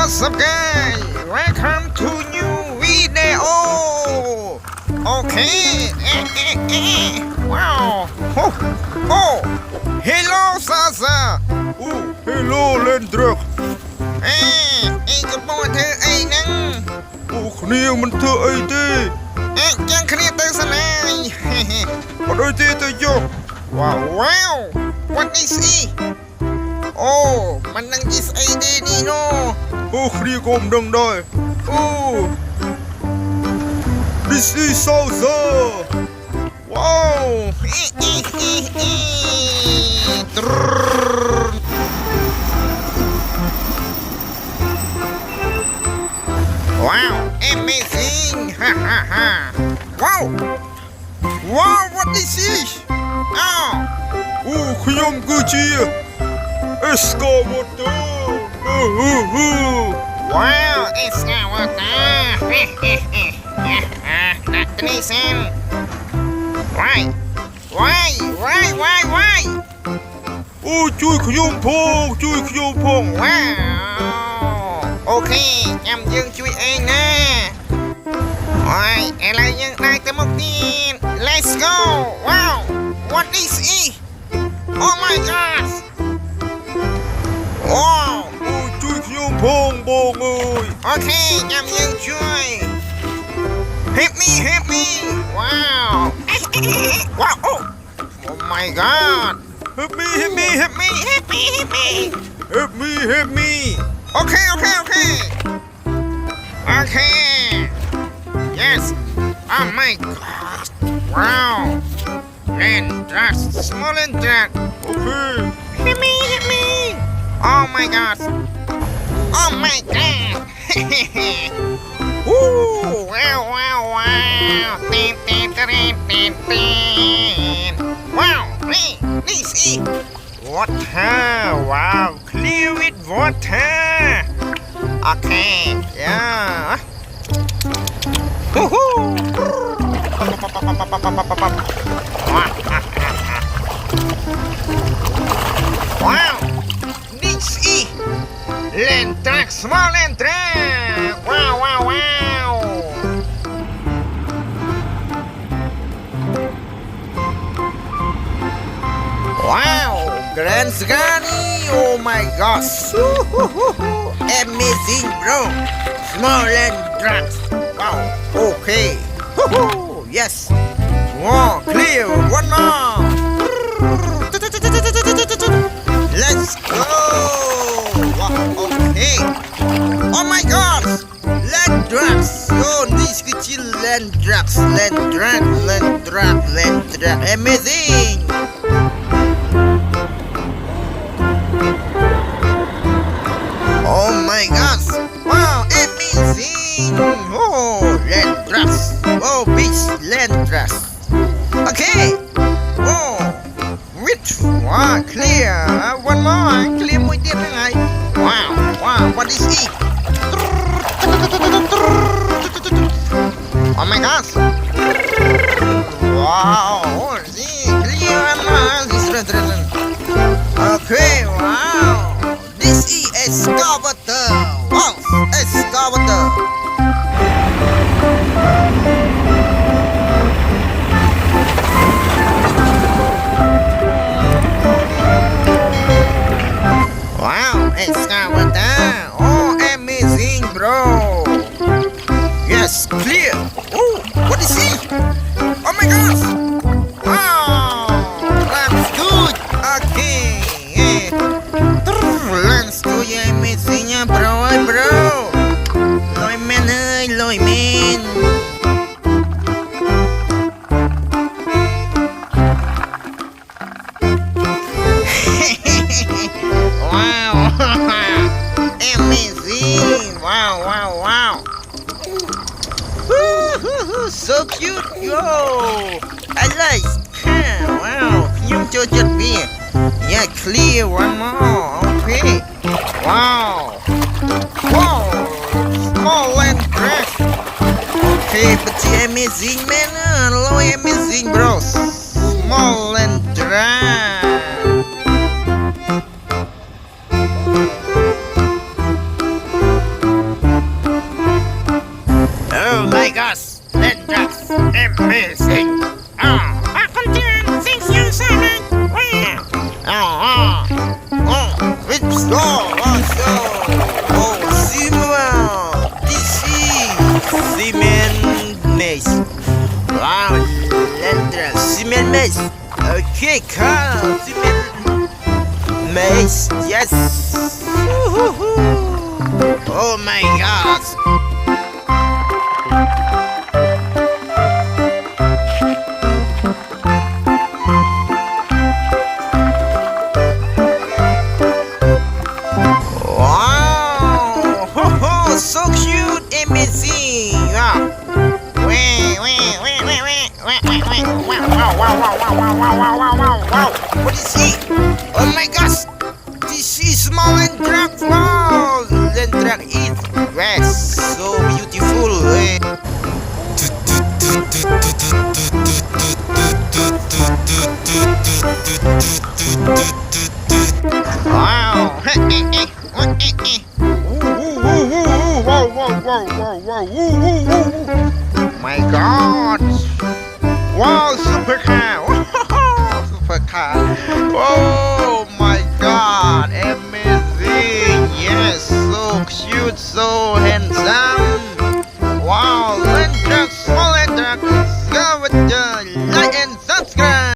What's up guys? Welcome to new video. Okay. Wow. Oh. Hello Sasa. Hello เล่นดรัก ไอ้กระโปรงเธอไอ้นั่ง គ្នាមិនធ្វើអីទេ ยังเครียดตึงสนาย អត់អីទេទៅយក Wow. What is it? អូมันนั่งยิสไอเดนี่เนาะ គ្នាក៏មិនដឹងដែរ This is salsa Wow. Wow, amazing. Wow. Wow, what is this? ខ្ញុំគឺជា Excavator Wow, Excavator. That's amazing. Why? ជួយខ្ញុំផង Wow. Okay, ញ៉ាំយើងជួយឯងណាឥឡូវយើងដើរទៅមុខទៀត Let's go. Wow. What is it? Oh my god. Wow. ជួយខ្ញុំផងបងអើយ Okay, ញ៉ាំយើងជួយ Help me. Wow. Wow. Oh my god. Help me Help me. Okay. Yes. Oh my god. Wow. Land drugs. Small land drug. Help me. Oh my god. Ooh. Wow. Wow. This is water. Wow. Clear with water. Okay. Yeah. Wow. This is land truck, small land truck. Wow. Wow, grand Scani. Oh my gosh. Amazing, bro. Small land trucks. Wow. Okay. Yes. Wow, clear. One more. Let's go. Wow, okay. Oh my god. Land trucks. Oh, this kecil land trucks. Land truck. Amazing. Oh my gosh. Wow, amazing. Oh, land trucks. Oh, big land trucks. Okay. Oh, which one? Clear. One more. Clearមួយទៀតហ្នឹងហើយ Wow. What is it? Oh my gosh. Wow. See, clear one more. Okay. Wow. This is Excavator. Wow, Excavator. Wow, Excavator. Oh, amazing, bro. Yes, clear. Oh, what is it? Oh my gosh. Wow, that's good. Okay. Lens tu yang amazingnya bro. Loi men. Wow. Amazing. Wow. So cute, yo. I like. Wow.ខ្ញុំចូលចិត្តវា Yeah, clear one more. Okay. Wow. Small land crash. Okay, but the amazing man. Low amazing bros. Small land drive. Continue. Thank you, Simon. Let's go. Simon. This is cement maze. Wow, Lendra, cement maze. Okay, Carl, cement maze. Yes. Oh my God. Wow! Ho ho! So cute, amazing! Wow! Wow! What is he? Oh my gosh! This is small and drag. Wow! And drag it. Yes, so beautiful. Wow! My God! Wow, supercar! Supercar! Oh!